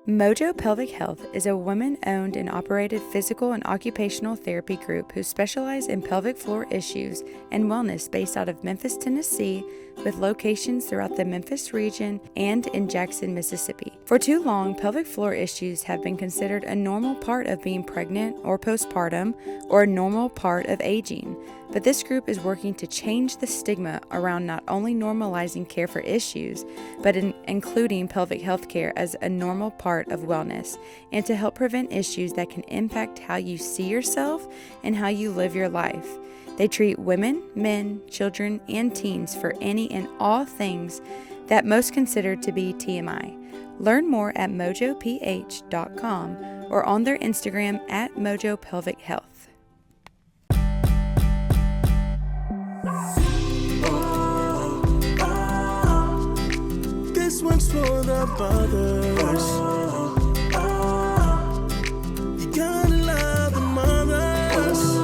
Mojo Pelvic Health is a women-owned and operated physical and occupational therapy group who specialize in pelvic floor issues and wellness based out of Memphis, Tennessee, with locations throughout the Memphis region and in Jackson, Mississippi. For too long, pelvic floor issues have been considered a normal part of being pregnant or postpartum, or a normal part of aging. But this group is working to change the stigma around not only normalizing care for issues, but including pelvic health care as a normal part of wellness, and to help prevent issues that can impact how you see yourself and how you live your life. They treat women, men, children, and teens for any and all things that most consider to be TMI. Learn more at mojoph.com or on their Instagram at Mojo Pelvic Health. This one's for the mothers. You gotta love the mothers.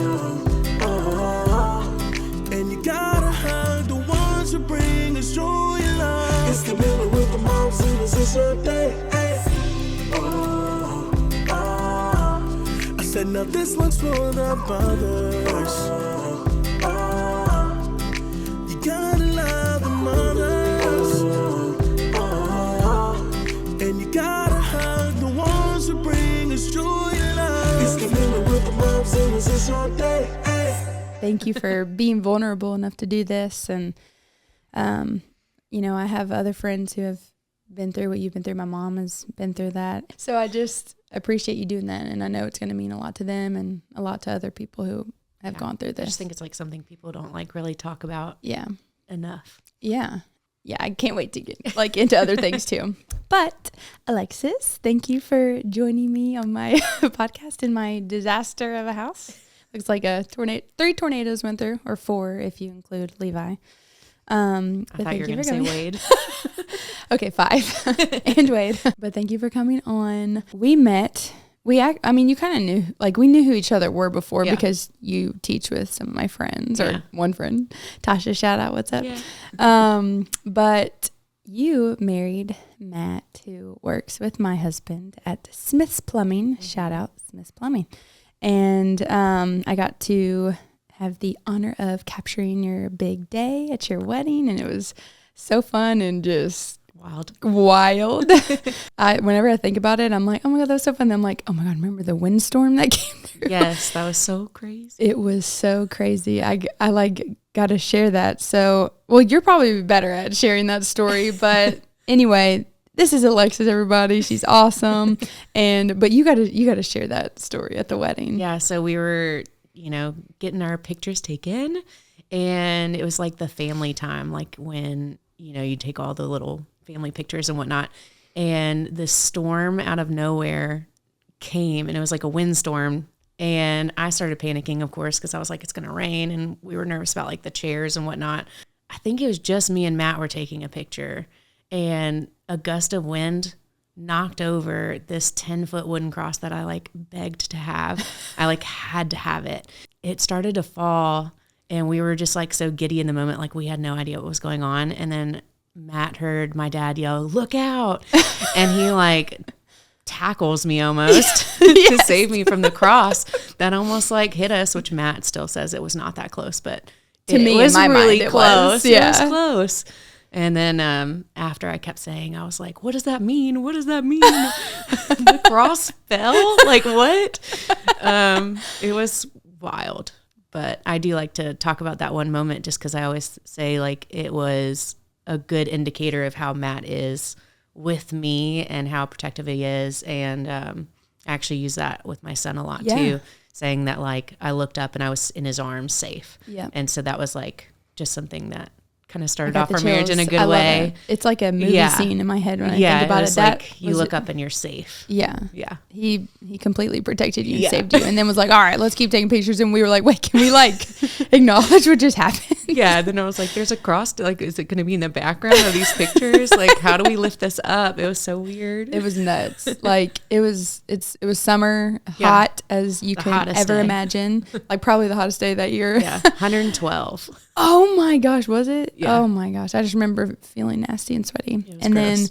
And you gotta hug the ones who bring us joy and love. It's the middle with the moms and it's your day. I said now this one's for the mothers. You gotta love the mothers. And you gotta hug the ones who bring us joy and love. It's the middle with the moms and it's your day. Thank you for being vulnerable enough to do this. And, I have other friends who have been through what you've been through. My mom has been through that. So I just appreciate you doing that. And I know it's going to mean a lot to them and a lot to other people who have gone through this. I just think it's like something people don't really talk about enough. Yeah. Yeah, I can't wait to get into other things too. But Alexis, thank you for joining me on my podcast in my disaster of a house. Looks like 3 tornadoes went through, or 4 if you include Levi. I thought you were going to say Wade. Okay, 5 and Wade. But thank you for coming on. We met. You kind of knew, we knew who each other were before because you teach with some of my friends, or one friend, Tasha, shout out, what's up? Yeah. But you married Matt, who works with my husband at Smith's Plumbing, shout out Smith's Plumbing. And I got to have the honor of capturing your big day at your wedding, and it was so fun and just wild. Whenever I think about it, I'm like, oh my God, that was so fun. Then I'm like, oh my God, remember the windstorm that came through? Yes, that was so crazy. It was so crazy. I got to share that. So, well, you're probably better at sharing that story, but anyway, this is Alexis, everybody. She's awesome. But you got to share that story at the wedding. Yeah, so we were, getting our pictures taken, and it was like the family time, like when, you take all the little family pictures and whatnot. And this storm out of nowhere came, and it was like a windstorm. And I started panicking, of course, because I was like, it's going to rain. And we were nervous about the chairs and whatnot. I think it was just me and Matt were taking a picture, and a gust of wind knocked over this 10-foot wooden cross that I begged to have. I had to have it. It started to fall, and we were just so giddy in the moment. We had no idea what was going on. And then Matt heard my dad yell, "Look out." And he tackles me almost to save me from the cross that almost hit us, which Matt still says it was not that close, but to me, was in my really mind, close. Yeah. It was close. And then after I kept saying, I was like, what does that mean? What does that mean? The cross fell? What? It was wild. But I do like to talk about that one moment just because I always say it was a good indicator of how Matt is with me and how protective he is. And I actually use that with my son a lot too, saying that I looked up and I was in his arms safe. Yeah. And so that was just something that kind of started off our marriage in a good way. It's like a movie scene in my head when I think about it. That you look up and you're safe. Yeah. Yeah. He completely protected you and saved you, and then was like, all right, let's keep taking pictures. And we were like, wait, can we acknowledge what just happened? Yeah. Then I was like, there's a cross. Is it going to be in the background of these pictures? How do we lift this up? It was so weird. It was nuts. It was summer, hot as you can ever imagine. Probably the hottest day that year. Yeah. 112. Oh my gosh, was it? Yeah. Oh my gosh. I just remember feeling nasty and sweaty. And gross. Then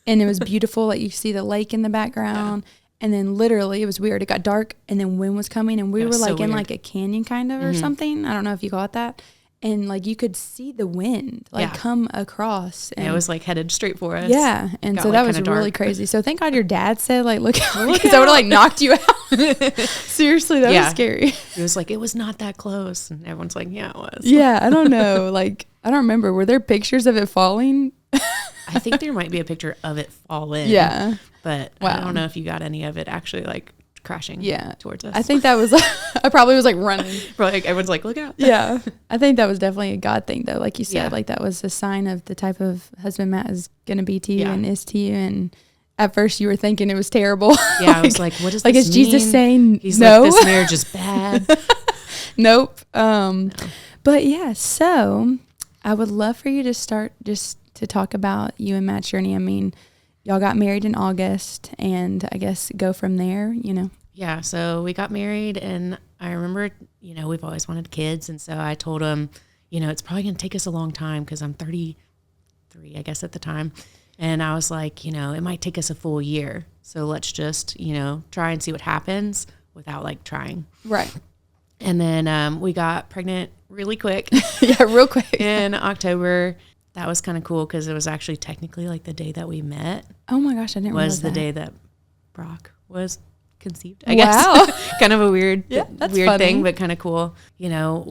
and it was beautiful. Like you see the lake in the background. Yeah. And then literally it was weird. It got dark and then wind was coming and we were like in like a canyon kind of or something. I don't know if you call it that. And like you could see the wind like come across. And it was like headed straight for us. Yeah. And so that was really crazy. So thank God your dad said like, look out, because I would have like knocked you out. Seriously, that was scary. It was like, it was not that close. And everyone's like, yeah, it was. Yeah. I don't know. Like, I don't remember. Were there pictures of it falling? I think there might be a picture of it falling. Yeah. But I don't know if you got any of it actually like crashing towards us. I think that was, I probably was like running. Like everyone's like, look out. Yeah. I think that was definitely a God thing though. Like you said, like that was a sign of the type of husband Matt is going to be to you and is to you. And at first you were thinking it was terrible. Yeah. Like, I was like, what does like, this is mean? Jesus saying He's no? like, this marriage is bad. Nope. No. But yeah, so I would love for you to start just to talk about you and Matt's journey. I mean, y'all got married in August and I guess go from there, you know? Yeah. So we got married and I remember, you know, we've always wanted kids. And so I told him, you know, it's probably going to take us a long time because I'm 33, I guess at the time. And I was like, you know, it might take us a full year. So let's just, you know, try and see what happens without like trying. Right. And then we got pregnant really quick. Yeah, real quick. In October. That was kind of cool because it was actually technically like the day that we met. Oh my gosh, I didn't realize was the that. day that Brock was conceived, I guess. Kind of a weird thing, but kind of cool. You know,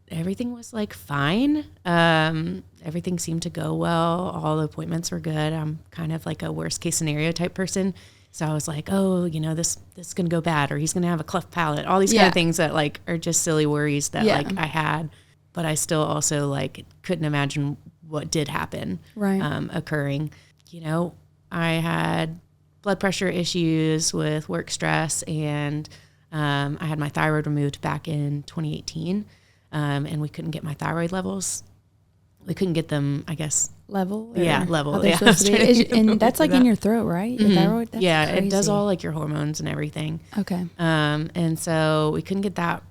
everything was like fine. Everything seemed to go well. All the appointments were good. I'm kind of like a worst case scenario type person. So I was like, oh, you know, this is going to go bad or he's going to have a cleft palate. All these kind of things that like are just silly worries that like I had. But I still also like couldn't imagine what did happen occurring. You know, I had blood pressure issues with work stress and I had my thyroid removed back in 2018 and we couldn't get my thyroid levels. We couldn't get them, I guess. Level? Level. Yeah. And that's like in your throat, right? Your thyroid? That's crazy. It does all like your hormones and everything. Okay. And so we couldn't get that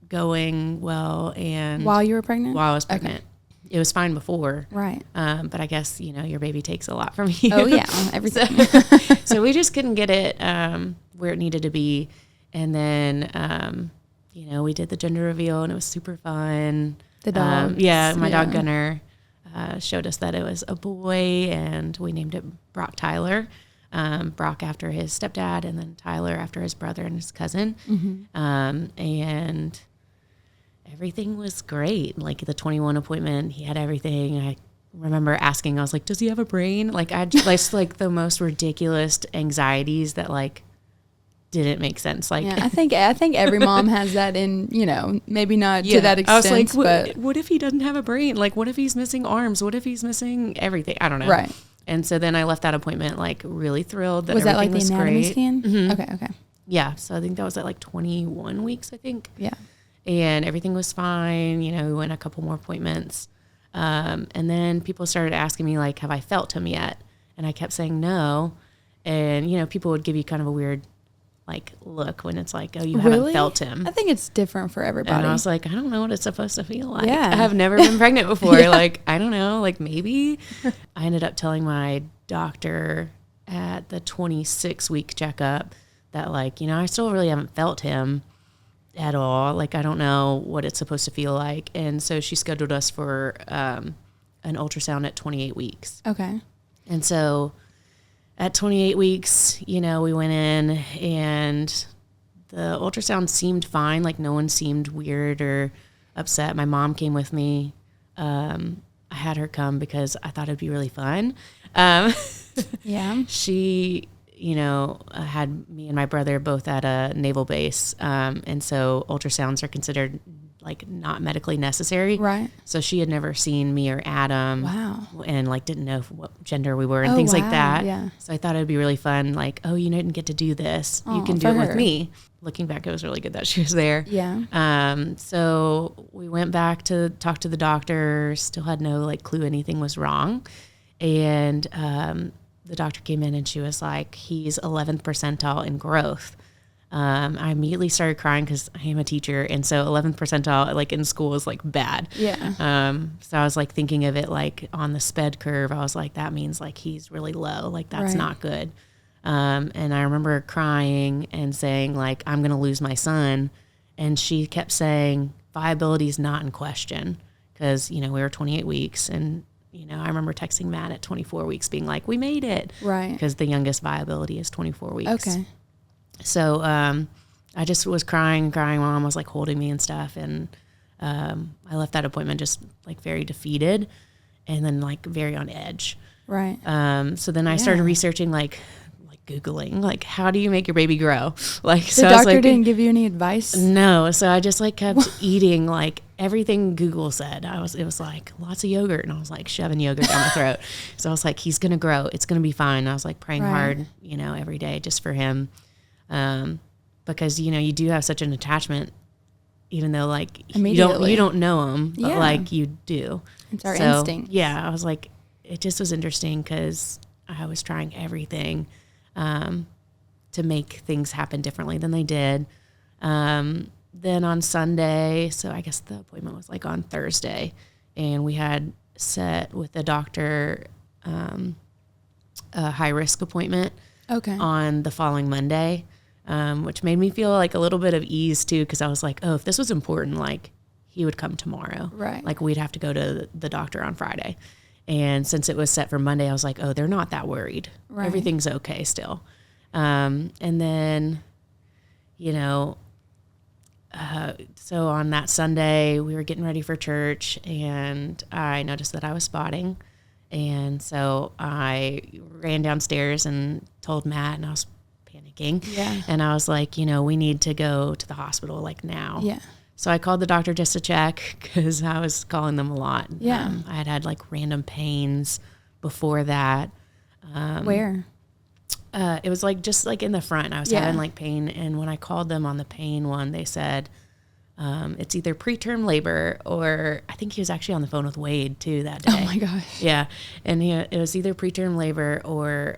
going well. And while you were pregnant? While I was pregnant. Okay. It was fine before. Right. But I guess, you know, your baby takes a lot from you. Oh, yeah. Everything. So we just couldn't get it where it needed to be. And then, you know, we did the gender reveal and it was super fun. The dog. My dog Gunner showed us that it was a boy and we named it Brock Tyler. Brock after his stepdad and then Tyler after his brother and his cousin. Mm-hmm. And everything was great. Like the 21 appointment, he had everything. I remember asking, I was like, does he have a brain? Like I just like the most ridiculous anxieties that like didn't make sense. Like I think every mom has that in, you know, maybe not to that extent. I was like, but what if he doesn't have a brain? Like what if he's missing arms? What if he's missing everything? I don't know. Right. And so then I left that appointment like really thrilled that was that like the was anatomy great. scan? Mm-hmm. Okay. Yeah. So I think that was at like 21 weeks, I think. Yeah. And everything was fine. You know, we went a couple more appointments. And then people started asking me like, have I felt him yet? And I kept saying no. And, you know, people would give you kind of a weird like look when it's like, oh, you haven't felt him. I think it's different for everybody. And I was like, I don't know what it's supposed to feel like. Yeah. I have never been pregnant before. Like, I don't know, like maybe. I ended up telling my doctor at the 26-week checkup that like, you know, I still really haven't felt him at all. Like, I don't know what it's supposed to feel like. And so she scheduled us for an ultrasound at 28 weeks. Okay. And so at 28 weeks, you know, we went in and the ultrasound seemed fine. Like no one seemed weird or upset. My mom came with me. I had her come because I thought it'd be really fun. Yeah. She, you know, had me and my brother both at a naval base. And so ultrasounds are considered like not medically necessary. Right. So she had never seen me or Adam. Wow. And like didn't know what gender we were and things like that. Yeah. So I thought it'd be really fun. Like, oh, you didn't get to do this. You can do it with me. Looking back, it was really good that she was there. Yeah. So we went back to talk to the doctor, still had no like clue anything was wrong. And the doctor came in and she was like, he's 11th percentile in growth. I immediately started crying because I am a teacher. And so 11th percentile, like in school, is like bad. Yeah. So I was like thinking of it like on the SPED curve. I was like, that means like he's really low. Like that's not good. And I remember crying and saying like, I'm going to lose my son. And she kept saying viability is not in question because, you know, we were 28 weeks. And, you know, I remember texting Matt at 24 weeks being like, we made it. Right. Because the youngest viability is 24 weeks. Okay. So I just was crying. Mom was like holding me and stuff. And I left that appointment just like very defeated and then like very on edge. Right. So then I started researching like Googling, like, how do you make your baby grow? Like, The doctor didn't give you any advice? No. So I just like kept eating like everything Google said. It was like lots of yogurt, and I was like shoving yogurt down my throat. So I was like, he's going to grow. It's going to be fine. And I was like praying hard, you know, every day just for him. Because, you know, you do have such an attachment, even though like you don't know him, but like you do. It's our instinct. Yeah. I was like, it just was interesting because I was trying everything to make things happen differently than they did. Then on Sunday, so I guess the appointment was like on Thursday, and we had set with the doctor a high risk appointment on the following Monday, which made me feel like a little bit of ease too, because I was like, oh, if this was important, like he would come tomorrow. Right. Like we'd have to go to the doctor on Friday. And since it was set for Monday, I was like, oh, they're not that worried. Right. Everything's okay still. And then, you know, so on that Sunday, we were getting ready for church, and I noticed that I was spotting. And so I ran downstairs and told Matt, and I was panicking. Yeah. And I was like, you know, we need to go to the hospital like now. Yeah. So I called the doctor just to check because I was calling them a lot. Yeah. I had like random pains before that. Where? It was like just like in the front. I was having like pain. And when I called them on the pain one, they said it's either preterm labor or I think he was actually on the phone with Wade too that day. Oh my gosh. Yeah. And it was either preterm labor or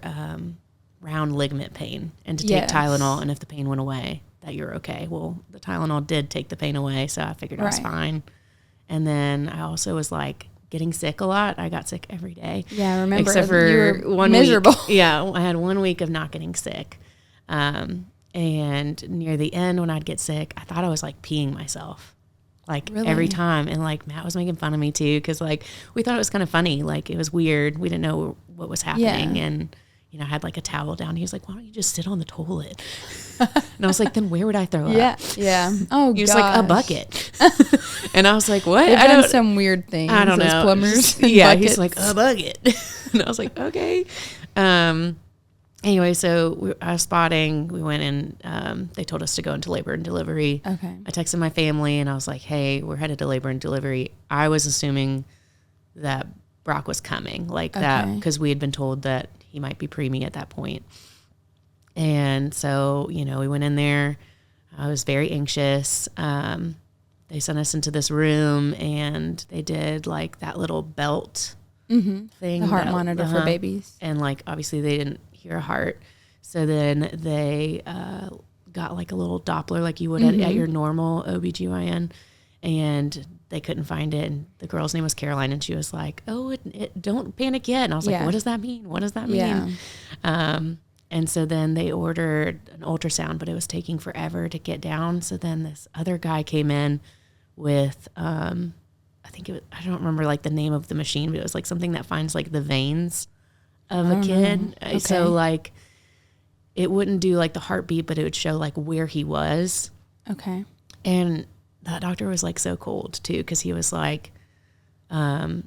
round ligament pain and to take Tylenol. And if the pain went away, that you're okay. Well, the Tylenol did take the pain away, so I figured I was fine. And then I also was like getting sick a lot. I got sick every day. Yeah, I remember. Except for you were one miserable. week. Yeah, I had 1 week of not getting sick. And near the end when I'd get sick, I thought I was like peeing myself. Like every time. And like Matt was making fun of me too, because like we thought it was kind of funny. Like it was weird. We didn't know what was happening. Yeah. And you know, I had like a towel down. He was like, why don't you just sit on the toilet? And I was like, then where would I throw up? Yeah. Yeah. Oh, he was like, a bucket. And I was like, what? They've done some weird things. I don't know. Plumbers. Yeah. He's like, a bucket. And I was like, okay. Anyway, so I was spotting. We went and they told us to go into labor and delivery. Okay. I texted my family and I was like, hey, we're headed to labor and delivery. I was assuming that Brock was coming like that because we had been told that he might be preemie at that point. And so, you know, we went in there. I was very anxious. They sent us into this room and they did like that little belt thing. The heart monitor for babies. And like, obviously they didn't hear a heart. So then they got like a little Doppler like you would at your normal OBGYN. And they couldn't find it. And the girl's name was Caroline. And she was like, oh, don't panic yet. And I was like, what does that mean? What does that mean? And so then they ordered an ultrasound, but it was taking forever to get down. So then this other guy came in with, I think it was, I don't remember like the name of the machine, but it was like something that finds like the veins of a kid. Okay. So like it wouldn't do like the heartbeat, but it would show like where he was. Okay. And that doctor was like so cold too, because he was like,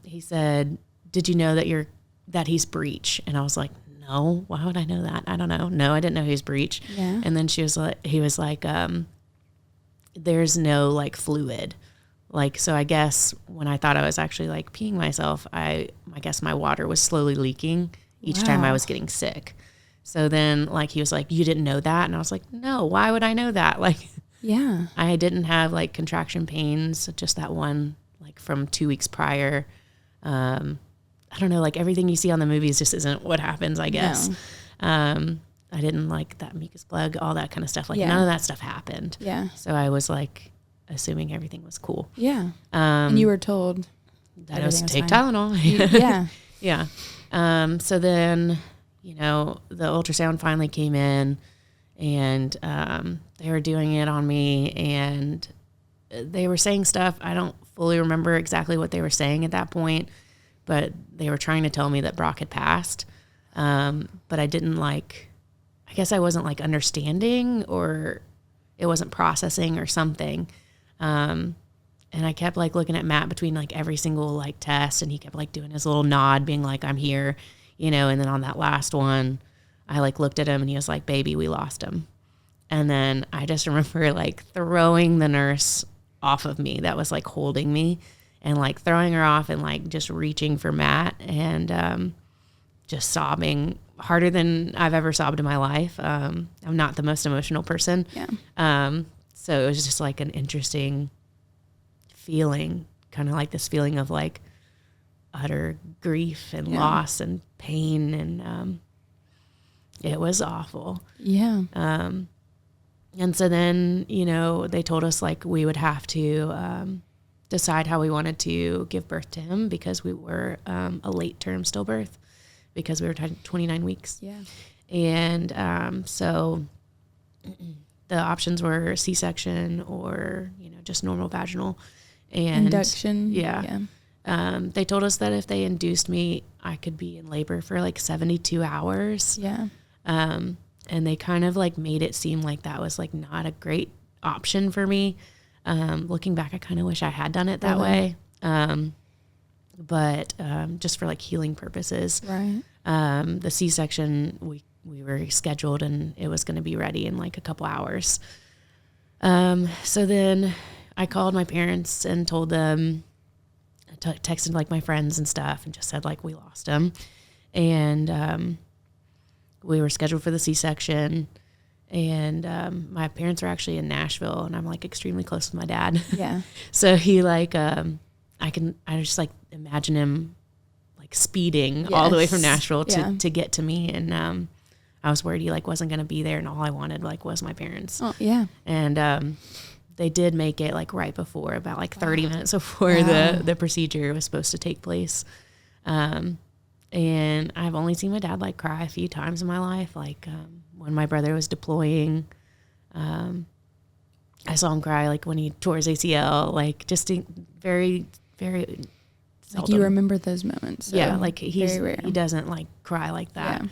he said, "Did you know that he's breech?" And I was like, "No, why would I know that? I don't know. No, I didn't know he was breech." Yeah. And then he was like, "There's no like fluid." Like, so I guess when I thought I was actually like peeing myself, I guess my water was slowly leaking each time I was getting sick. So then like, he was like, "You didn't know that?" And I was like, "No, why would I know that?" Like, yeah, I didn't have like contraction pains, just that one, like from 2 weeks prior. I don't know, like everything you see on the movies just isn't what happens, I guess. No. I I didn't like that mucus plug, all that kind of stuff. Like Yeah. none of that stuff happened. Yeah. So I was like assuming everything was cool. Yeah. And you were told that I was everything take was fine. Tylenol. Yeah. Yeah. So then, you know, the ultrasound finally came in, and they were doing it on me, and they were saying stuff. I don't fully remember exactly what they were saying at that point, but they were trying to tell me that Brock had passed. But I didn't I guess I wasn't like understanding, or it wasn't processing or something. And I kept like looking at Matt between like every single like test, and he kept like doing his little nod, being like, I'm here, you know. And then on that last one, I like looked at him and he was like, baby, we lost him. And then I just remember like throwing the nurse off of me that was like holding me, and like throwing her off, and like just reaching for Matt, and just sobbing harder than I've ever sobbed in my life. I'm not the most emotional person. Yeah. So it was just like an interesting feeling, kind of like this feeling of like utter grief and loss and pain. And it was awful. Yeah. And so then, you know, they told us like we would have to decide how we wanted to give birth to him, because we were a late term stillbirth, because we were 29 weeks. Yeah. And so the options were C-section or, you know, just normal vaginal. And Induction. Yeah. They told us that if they induced me, I could be in labor for like 72 hours. Yeah. And they kind of like made it seem like that was like not a great option for me. Looking back, I kind of wish I had done it that way. But just for like healing purposes. Right. The C-section, we were scheduled, and it was going to be ready in like a couple hours. So then I called my parents and told them, texted like my friends and stuff, and just said like we lost him. And we were scheduled for the C-section, and my parents are actually in Nashville, and I'm like extremely close with my dad. Yeah. So he like I just like imagine him like speeding all the way from Nashville to get to me. And I was worried he like wasn't going to be there, and all I wanted like was my parents. Oh yeah. And they did make it like right before, about like 30 minutes before the procedure was supposed to take place. And I've only seen my dad like cry a few times in my life. Like when my brother was deploying, I saw him cry like when he tore his ACL, like just very, very seldom. Like you remember those moments. So yeah, like he doesn't like cry like that. Yeah.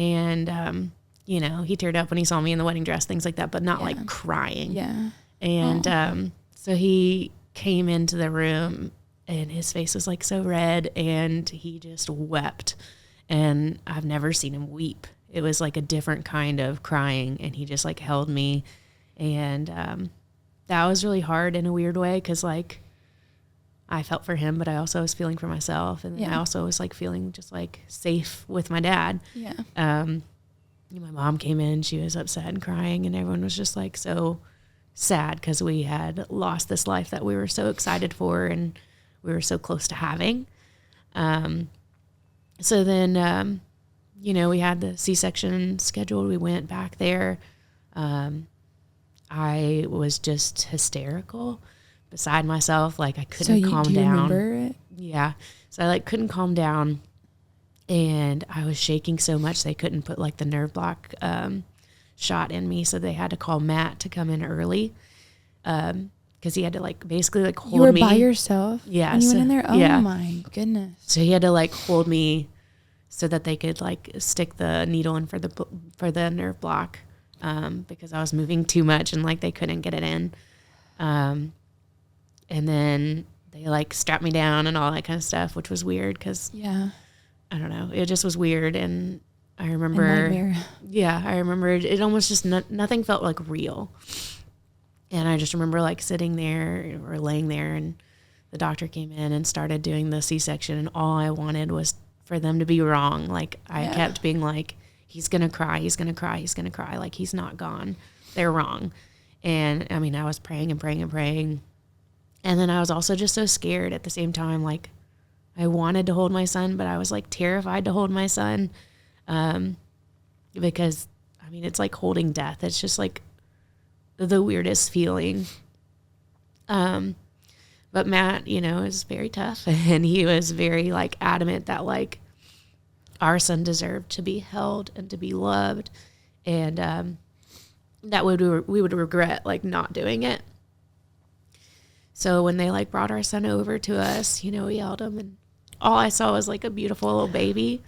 And you know, he teared up when he saw me in the wedding dress, things like that, but not like crying. Yeah. And so he came into the room, and his face was like so red, and he just wept. And I've never seen him weep. It was like a different kind of crying, and he just like held me. And that was really hard in a weird way, because like I felt for him, but I also was feeling for myself. And I also was like feeling just like safe with my dad. Yeah. My mom came in, she was upset and crying, and everyone was just like so sad, because we had lost this life that we were so excited for and we were so close to having. So then, you know, we had the C-section scheduled. We went back there. I was just hysterical, beside myself. Like I couldn't calm down. Do you remember it? Yeah. So I like couldn't calm down, and I was shaking so much they couldn't put like the nerve block shot in me. So they had to call Matt to come in early. Because he had to like basically like hold me. You were by yourself? Yeah. And you went in there? Oh my goodness. So he had to like hold me so that they could like stick the needle in for the nerve block, because I was moving too much and like they couldn't get it in. And then they like strapped me down and all that kind of stuff, which was weird because I don't know, it just was weird. And I remember, I remember it almost just nothing felt like real. And I just remember like sitting there or laying there, and the doctor came in and started doing the C-section, and all I wanted was for them to be wrong. Like I kept being like, he's going to cry, he's going to cry, he's going to cry. Like he's not gone. They're wrong. And I mean, I was praying and praying and praying. And then I was also just so scared at the same time. Like I wanted to hold my son, but I was like terrified to hold my son, because I mean, it's like holding death. It's just like the weirdest feeling. But Matt, you know, is very tough, and he was very like adamant that like our son deserved to be held and to be loved, and that we would regret like not doing it. So when they like brought our son over to us, you know, we held him, and all I saw was like a beautiful little baby.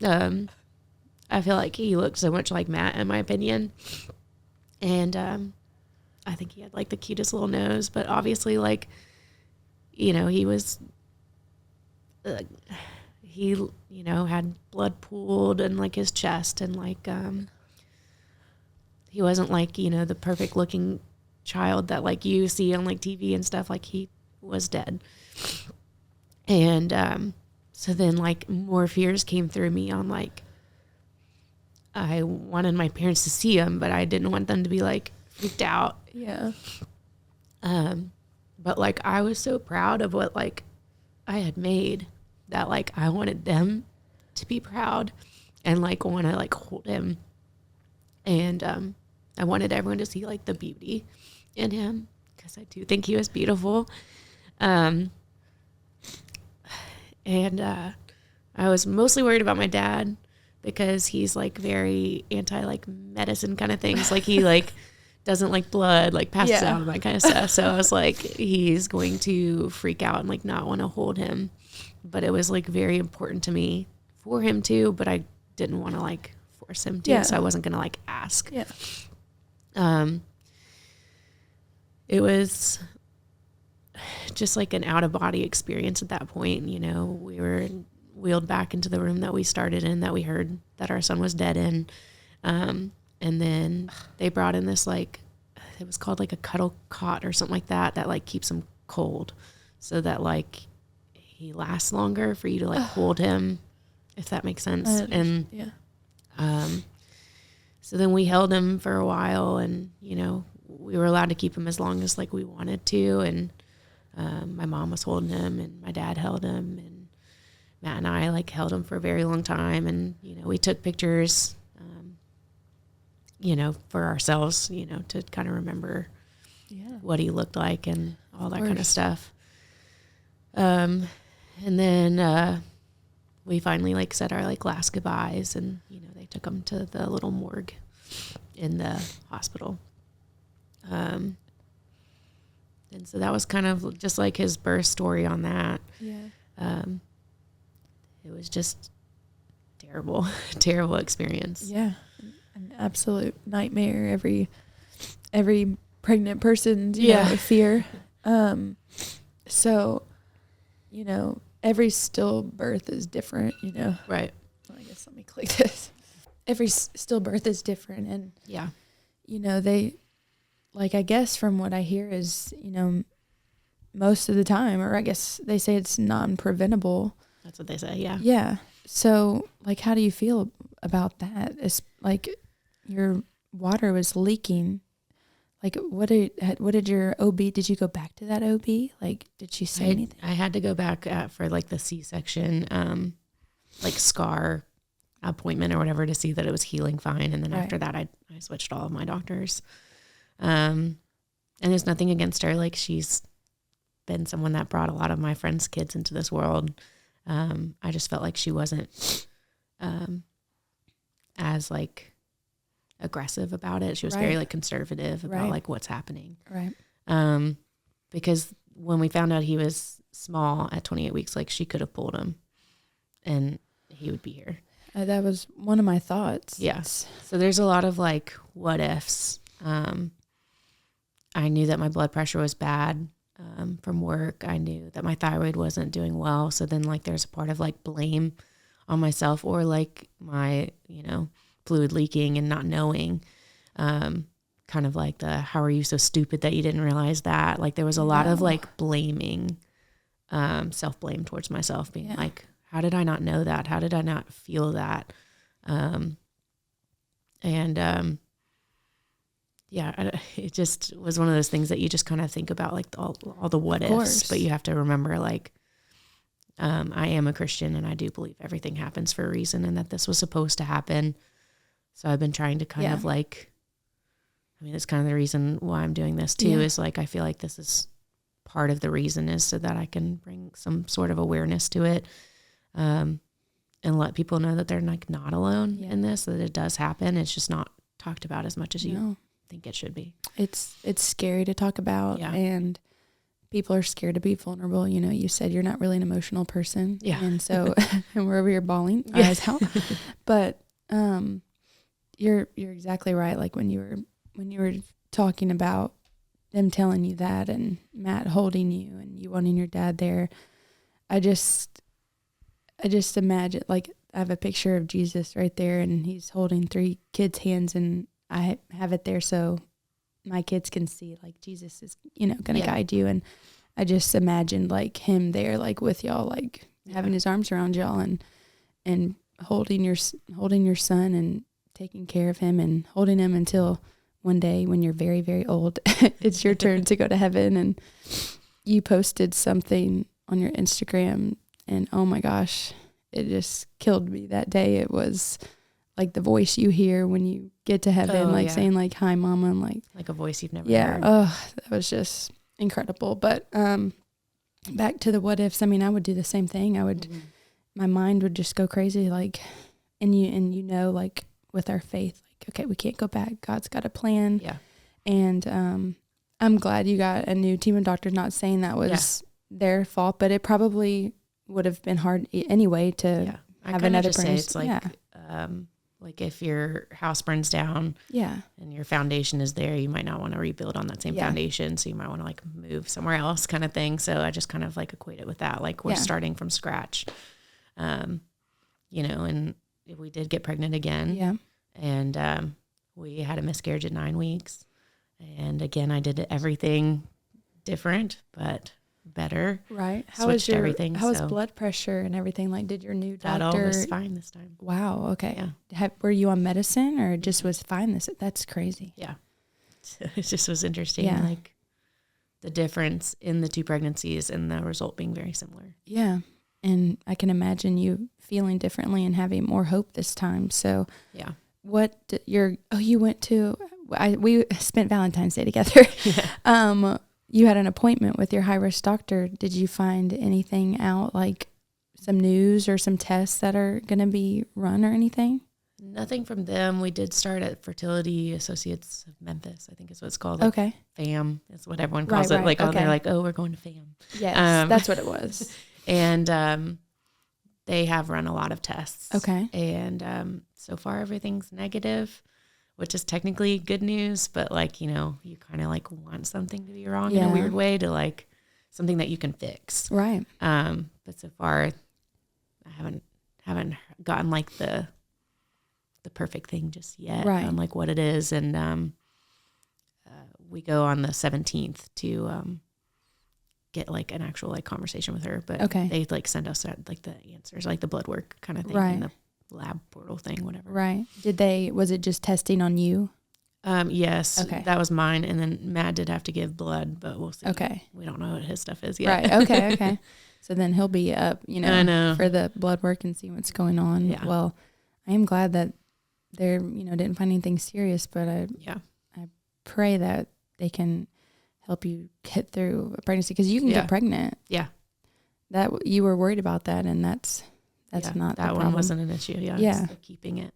I feel like he looked so much like Matt, in my opinion. And I think he had like the cutest little nose, but obviously like, you know, he was, you know, had blood pooled in like his chest, and like, he wasn't like, you know, the perfect looking child that like you see on like TV and stuff. Like he was dead. And so then like more fears came through me on like, I wanted my parents to see him, but I didn't want them to be like freaked out. Yeah. But like I was so proud of what like I had made that like I wanted them to be proud and like want to like hold him. And I wanted everyone to see like the beauty in him, because I do think he was beautiful. And I was mostly worried about my dad, because he's like very anti like medicine kind of things. Like he like doesn't like blood, like passes out and that kind of stuff. So I was like, he's going to freak out and like not want to hold him. But it was like very important to me for him to, but I didn't want to like force him to. Yeah. So I wasn't going to like ask. Yeah. It was just like an out of body experience at that point. You know, we were wheeled back into the room that we started in, that we heard that our son was dead in. And then they brought in this, like, it was called like a cuddle cot or something like that, that like keeps him cold, so that like he lasts longer for you to like hold him, if that makes sense. And so then we held him for a while, and, you know, we were allowed to keep him as long as like we wanted to. And my mom was holding him, and my dad held him, and Matt and I like held him for a very long time. And, you know, we took pictures, you know, for ourselves, you know, to kind of remember what he looked like and all that kind of stuff. And then we finally like said our like last goodbyes, and, you know, they took him to the little morgue in the hospital. And so that was kind of just like his birth story on that. Yeah. It was just terrible, terrible experience. Yeah. An absolute nightmare. Every pregnant person's, you know, fear. So, you know, every stillbirth is different, you know. Right. Well, I guess let me click this. Every stillbirth is different. And, you know, they, like, I guess from what I hear is, you know, most of the time, or I guess they say it's non-preventable. That's what they say, yeah. Yeah. So, like, how do you feel about that? It's like your water was leaking. Like, what did your OB, did you go back to that OB? Like, did she say anything? I had to go back for, like, the C-section, like, scar appointment or whatever, to see that it was healing fine. And then after that, I switched all of my doctors. And there's nothing against her. Like, she's been someone that brought a lot of my friends' kids into this world. I just felt like she wasn't as like aggressive about it. She was very like conservative about like what's happening. Right. Because when we found out he was small at 28 weeks, like she could have pulled him and he would be here. That was one of my thoughts. Yes. So there's a lot of like what ifs. I knew that my blood pressure was bad. From work. I knew that my thyroid wasn't doing well. So then like there's a part of like blame on myself, or like my, you know, fluid leaking and not knowing, kind of like the, how are you so stupid that you didn't realize that? Like there was a lot of like blaming, self-blame towards myself, being like, how did I not know that? How did I not feel that? It just was one of those things that you just kind of think about, like all the what ifs, but you have to remember, like, I am a Christian and I do believe everything happens for a reason, and that this was supposed to happen. So I've been trying to kind of like, I mean, it's kind of the reason why I'm doing this too, is like, I feel like this is part of the reason is so that I can bring some sort of awareness to it. And let people know that they're like not alone in this, that it does happen. It's just not talked about as much as you think it should be. It's scary to talk about, and people are scared to be vulnerable. You know, you said you're not really an emotional person. Yeah. And so, and we're over here bawling our eyes out. But you're exactly right. Like when you were talking about them telling you that and Matt holding you and you wanting your dad there, I just imagine, like, I have a picture of Jesus right there and he's holding 3 kids' hands, and I have it there so my kids can see, like, Jesus is, you know, going to guide you. And I just imagined, like, him there, like, with y'all, like, having his arms around y'all and holding your son and taking care of him and holding him until one day when you're very, very old, it's your turn to go to heaven. And you posted something on your Instagram, and oh my gosh, it just killed me that day. It was like the voice you hear when you get to heaven, saying like, "Hi, Mama," and like a voice you've never heard. Oh, that was just incredible. But back to the what ifs. I mean, I would do the same thing. I would, my mind would just go crazy. Like, and you know, like with our faith, like, okay, we can't go back. God's got a plan. Yeah. And I'm glad you got a new team of doctors. Not saying that was their fault, but it probably would have been hard anyway to have another say it's like, like if your house burns down and your foundation is there, you might not want to rebuild on that same foundation. So you might want to like move somewhere else kind of thing. So I just kind of like equate it with that. Like we're starting from scratch, you know, and we did get pregnant again. Yeah. And we had a miscarriage at 9 weeks. And again, I did everything different, but better. Right. How was blood pressure and everything? Like, did your new doctor? That all was fine this time. Wow. Okay. Yeah. Were you on medicine or just was fine? That's crazy. Yeah. It just was interesting. Yeah. Like the difference in the 2 pregnancies and the result being very similar. Yeah. And I can imagine you feeling differently and having more hope this time. So yeah. You went to, we spent Valentine's Day together. Yeah. You had an appointment with your high-risk doctor. Did you find anything out, like some news or some tests that are going to be run or anything? Nothing from them. We did start at Fertility Associates of Memphis, I think is what it's called. Okay. FAM is what everyone calls it. Like, they're like, oh, we're going to FAM. Yes, that's what it was. And they have run a lot of tests. Okay. And so far everything's negative, which is technically good news, but like, you know, you kind of like want something to be wrong in a weird way, to like something that you can fix. Right. But so far I haven't gotten like the perfect thing just yet on like what it is. And we go on the 17th to get like an actual like conversation with her, but they like send us like the answers, like the blood work kind of thing, and the lab portal thing, whatever. Right. Was it just testing on you? Yes. Okay. That was mine. And then Matt did have to give blood, but we'll see. Okay. We don't know what his stuff is yet. Right. Okay. Okay. So then he'll be up, you know, for the blood work and see what's going on. Yeah. Well, I am glad that they're, you know, didn't find anything serious, but I pray that they can help you get through a pregnancy, because you can get pregnant. Yeah. That you were worried about that, and that's not that one wasn't an issue. Yeah. Yeah. Keeping it.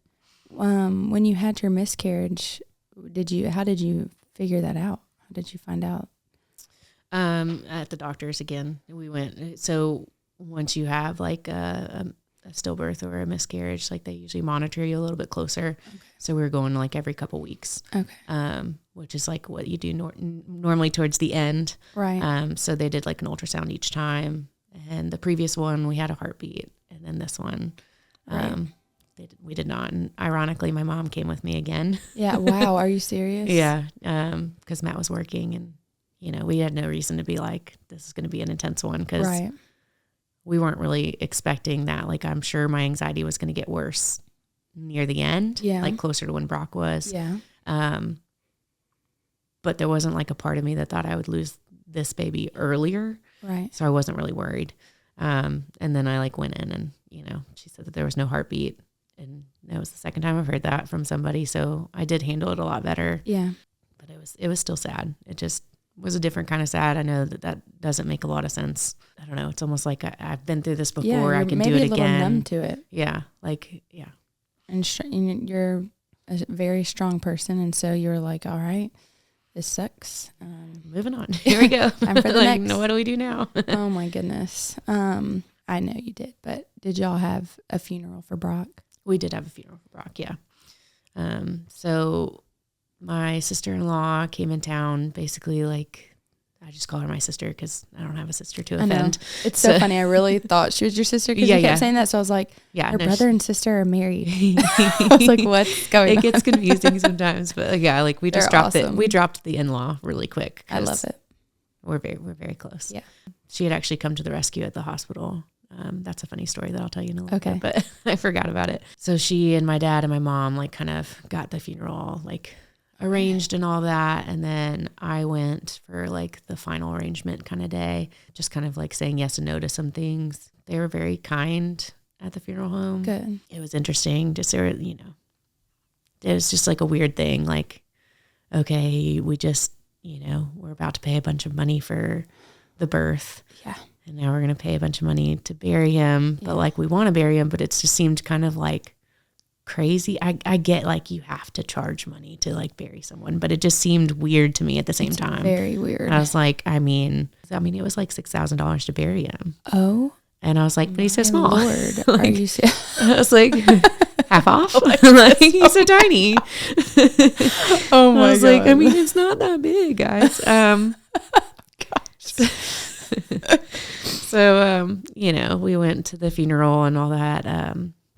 When you had your miscarriage, how did you figure that out? How did you find out? At the doctor's again. We went. So once you have like a stillbirth or a miscarriage, like they usually monitor you a little bit closer. Okay. So we were going like every couple weeks. Okay. Which is like what you do normally towards the end. Right. So they did like an ultrasound each time, and the previous one we had a heartbeat, and then this one, we did not. And ironically, my mom came with me again. Yeah. Wow. Are you serious? Yeah. Because Matt was working, and you know, we had no reason to be like, this is going to be an intense one, because we weren't really expecting that. Like, I'm sure my anxiety was going to get worse near the end, like closer to when Brock was. Yeah. But there wasn't like a part of me that thought I would lose this baby earlier. Right. So I wasn't really worried. And then I like went in, and, you know, she said that there was no heartbeat, And that was the second time I've heard that from somebody. So I did handle it a lot better. Yeah. But it was still sad. It just was a different kind of sad. I know that doesn't make a lot of sense. I don't know. It's almost like I've been through this before. Yeah, I can do it maybe a little again. numb to it. Yeah. Like, yeah. And you're a very strong person. And so you're like, all right, this sucks. Moving on. Here we go. Time for the like, next. what do we do now? Oh my goodness. I know you did, but did y'all have a funeral for Brock? We did have a funeral for Brock. Yeah. So my sister-in-law came in town, basically, like, I just call her my sister because I don't have a sister to offend. I know. It's so funny. I really thought she was your sister because you kept saying that. So I was like, your brother and sister are married. I was like, what's going on? It gets confusing sometimes, but yeah, like we just dropped it. We dropped the in-law really quick. I love it. We're very close. Yeah. She had actually come to the rescue at the hospital. That's a funny story that I'll tell you in a little bit, but I forgot about it. So she and my dad and my mom like kind of got the funeral like arranged and all that. And then I went for like the final arrangement kind of day, just kind of like saying yes and no to some things. They were very kind at the funeral home. Good. It was interesting. Just, you know, it was just like a weird thing. Like, okay, we just, you know, we're about to pay a bunch of money for the birth. Yeah. And now we're going to pay a bunch of money to bury him. But like, we want to bury him, but it just seemed kind of like crazy. I get like you have to charge money to like bury someone, but it just seemed weird to me at the same time. Very weird. I was like, I mean, it was like $6,000 to bury him. Oh. And I was like, but he's so small. Lord, like, are you I was like, half off? Like, he's so tiny. Oh my God. I was like, I mean, it's not that big, guys. So, you know, we went to the funeral and all that.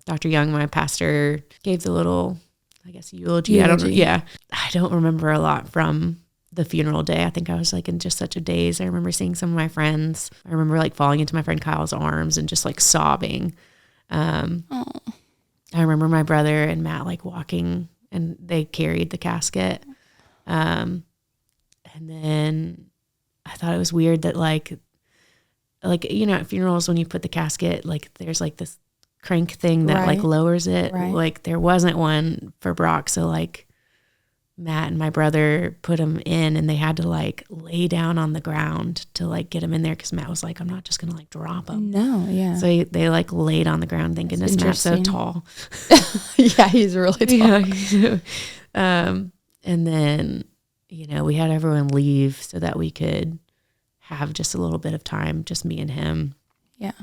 Dr. Young, my pastor, gave the little, I guess, eulogy. I don't remember a lot from the funeral day. I think I was like in just such a daze. I remember seeing some of my friends. I remember like falling into my friend Kyle's arms and just like sobbing. I remember my brother and Matt like walking and they carried the casket. And then I thought it was weird that like, you know, at funerals, when you put the casket, like there's like this crank thing that like lowers it. Right. Like there wasn't one for Brock. So like Matt and my brother put him in and they had to like lay down on the ground to like get him in there. Cause Matt was like, I'm not just going to like drop him. No. Yeah. So they like laid on the ground thinking this Matt's so tall. Yeah. He's really tall. Yeah. And then, you know, we had everyone leave so that we could have just a little bit of time, just me and him. Yeah.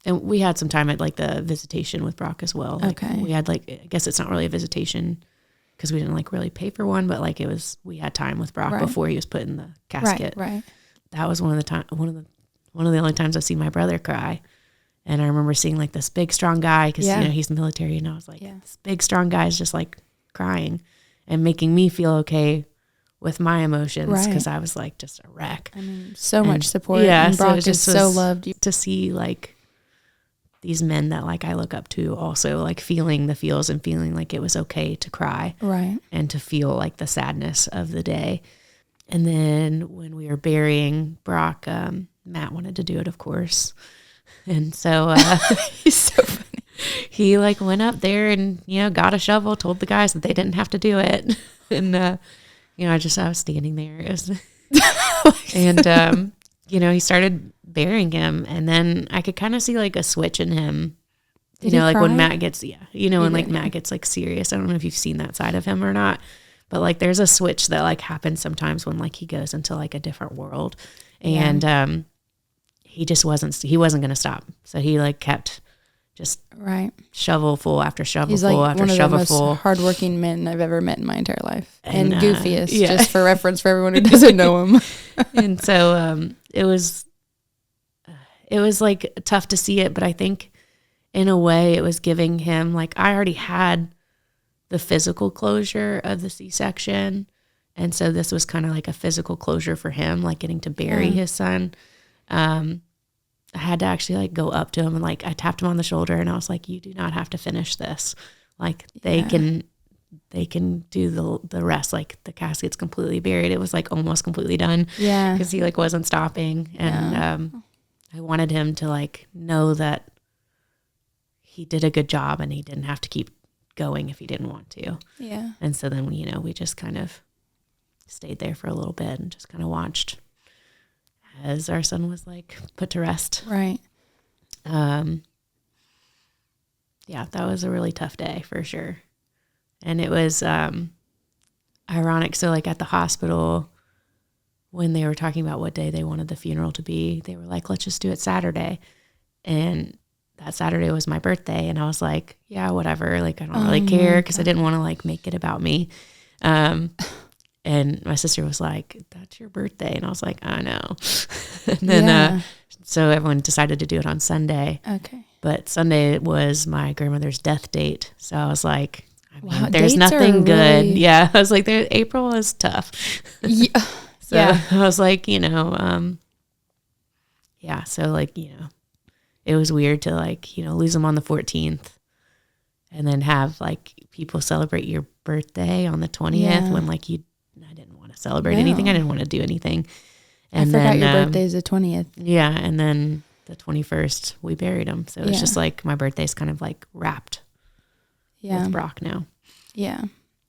And we had some time at like the visitation with Brock as well. Like, we had like, I guess it's not really a visitation because we didn't like really pay for one, but like we had time with Brock before he was put in the casket. Right. That was one of the only times I've seen my brother cry. And I remember seeing like this big, strong guy because, you know, he's military. And I was like, this big, strong guy is just like crying and making me feel okay with my emotions because I was like just a wreck. I mean, so much support. Yeah. And Brock is so loved. To see like these men that like I look up to also like feeling the feels and feeling like it was okay to cry. Right. And to feel like the sadness of the day. And then when we were burying Brock, Matt wanted to do it, of course. And so he's so funny. He like went up there and, you know, got a shovel, told the guys that they didn't have to do it. And, you know, I was standing there. It was, and, you know, he started burying him. And then I could kind of see like a switch in him. You know, like when Matt gets, you know, when like Matt gets like serious. I don't know if you've seen that side of him or not. But like there's a switch that like happens sometimes when like he goes into like a different world. And he wasn't going to stop. So he like kept just shovelful after shovelful He's like after one of shovelful. The most hardworking men I've ever met in my entire life. And goofiest, just for reference for everyone who doesn't know him. And so it was like tough to see it, but I think in a way it was giving him like, I already had the physical closure of the C-section. And so this was kind of like a physical closure for him, like getting to bury his son. I had to actually like go up to him and like I tapped him on the shoulder and I was like, you do not have to finish this. Like they can do the rest. Like the casket's completely buried. It was like almost completely done. Yeah. Cause he like wasn't stopping. And, I wanted him to like know that he did a good job and he didn't have to keep going if he didn't want to. Yeah. And so then, you know, we just kind of stayed there for a little bit and just kind of watched as our son was like put to rest. Right. Yeah, that was a really tough day for sure. And it was ironic. So like at the hospital, when they were talking about what day they wanted the funeral to be, they were like, let's just do it Saturday. And that Saturday was my birthday. And I was like, yeah, whatever. Like, I don't really care because I didn't want to like make it about me. And my sister was like, that's your birthday. And I was like, I know. And then, so everyone decided to do it on Sunday. Okay. But Sunday was my grandmother's death date. So I was like, I mean, Wow, there's dates are nothing good. really- Yeah. I was like, April was tough. Yeah. So I was like, you know, yeah. So like, you know, it was weird to like, you know, lose them on the 14th and then have like people celebrate your birthday on the 20th when like I didn't want to celebrate anything. I didn't want to do anything. And I forgot then, your birthday is the 20th. Yeah. And then the 21st we buried him. So it's just like my birthday's kind of like wrapped with Brock now. Yeah.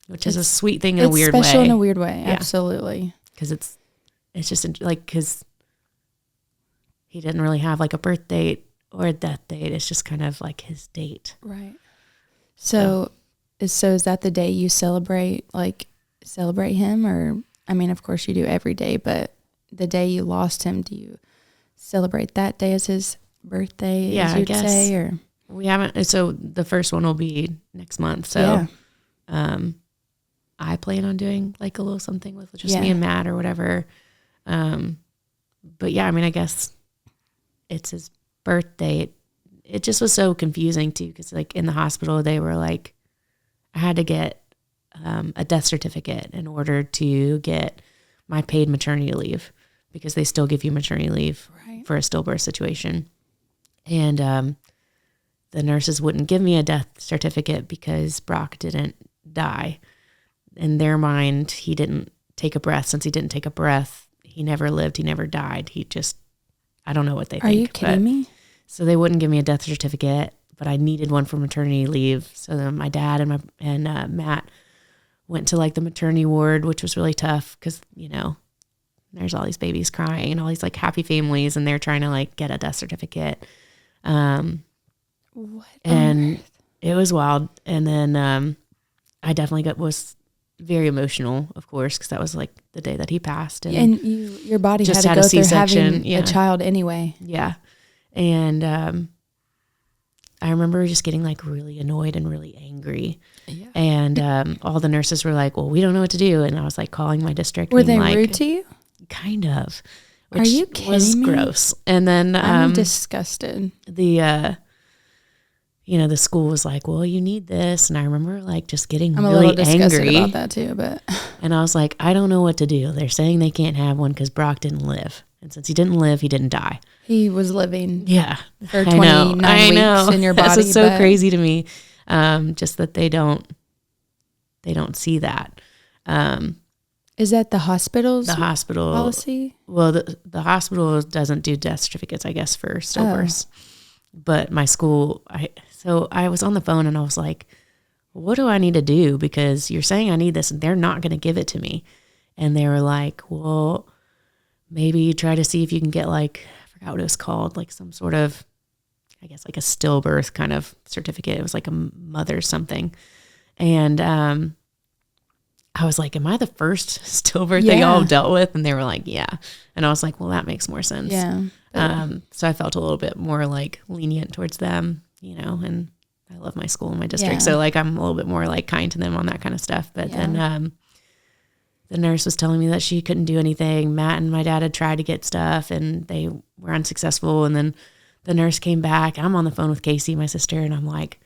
Which is a sweet thing in a weird way. It's special in a weird way. Yeah. Absolutely. Because it's just like, because he didn't really have like a birth date or a death date. It's just kind of like his date. Right. So is that the day you celebrate him? Or, I mean, of course you do every day, but the day you lost him, do you celebrate that day as his birthday, as you'd say? Or we haven't. So the first one will be next month. So I plan on doing like a little something with just me and Matt or whatever. But yeah, I mean, I guess it's his birthday. It just was so confusing too, because like in the hospital they were like, I had to get a death certificate in order to get my paid maternity leave, because they still give you maternity leave for a stillbirth situation. And the nurses wouldn't give me a death certificate because Brock didn't die. In their mind, he didn't take a breath. Since he didn't take a breath, he never lived, he never died. He just, I don't know what they think. Are you kidding me? So they wouldn't give me a death certificate, but I needed one for maternity leave. So then my dad and Matt went to like the maternity ward, which was really tough because, you know, there's all these babies crying and all these like happy families, and they're trying to like get a death certificate. What? And it was wild. And then I definitely was very emotional, of course, because that was like the day that he passed. And your body just had to go through C-section. having a child anyway. Yeah. And I remember just getting like really annoyed and really angry. Yeah. And all the nurses were like, well, we don't know what to do. And I was like calling my district. Were they like, rude to you? Kind of. Are you kidding was me? Gross. And then I'm disgusted. The the school was like, well, you need this. And I remember like just getting I'm really a little disgusted angry about that too, but and I was like, I don't know what to do. They're saying they can't have one because Brock didn't live. And since he didn't live, he didn't die. He was living for 29 weeks in your body. That's what's so crazy to me. Just that they don't see that. Is that the hospital's hospital policy? Well, the hospital doesn't do death certificates, I guess, for stillbirths. But my school, so I was on the phone and I was like, what do I need to do? Because you're saying I need this and they're not going to give it to me. And they were like, well, maybe try to see if you can get like, I forgot what it was called, like some sort of, I guess like a stillbirth kind of certificate. It was like a mother something. And I was like, am I the first stillbirth that y'all dealt with? And they were like, yeah. And I was like, well, that makes more sense. Yeah. So I felt a little bit more like lenient towards them, and I love my school and my district. So like, I'm a little bit more like kind to them on that kind of stuff. But then the nurse was telling me that she couldn't do anything. Matt and my dad had tried to get stuff and they were unsuccessful. And then the nurse came back. I'm on the phone with Casey, my sister, and I'm like,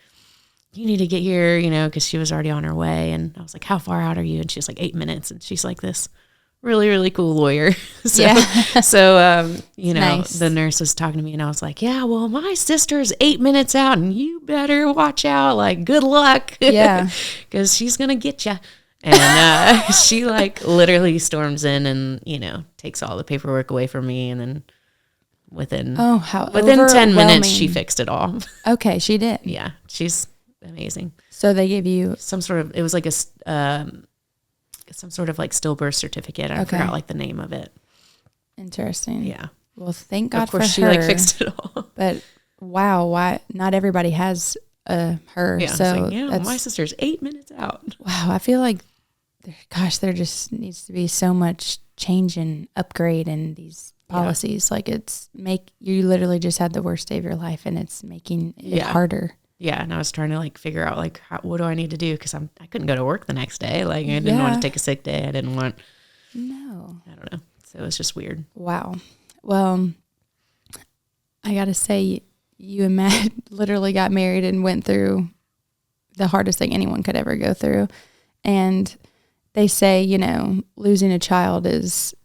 you need to get here, because she was already on her way. And I was like, how far out are you? And she was like 8 minutes. And she's like this really, really cool lawyer. Nice. The nurse was talking to me and I was like, yeah, well, my sister's 8 minutes out and you better watch out. Like, good luck. Yeah. Because she's going to get you. And she like literally storms in and, takes all the paperwork away from me and then within 10 minutes she fixed it all. Okay, she did. Yeah, she's amazing. So they gave you it was like a some sort of like stillbirth certificate. I forgot like the name of it. Interesting. Yeah. Well, thank God of course for she her. like fixed it all. But wow, why not everybody has her? Yeah, So like, my sister's 8 minutes out. Wow, I feel like, gosh, there just needs to be so much change and upgrade in these policies. Like you literally just had the worst day of your life, and it's making it harder. Yeah, and I was trying to like figure out like what do I need to do, because I couldn't go to work the next day. Like I didn't want to take a sick day. I didn't want. No. I don't know. So it was just weird. Wow. Well, I got to say, you and Matt literally got married and went through the hardest thing anyone could ever go through. And they say, losing a child is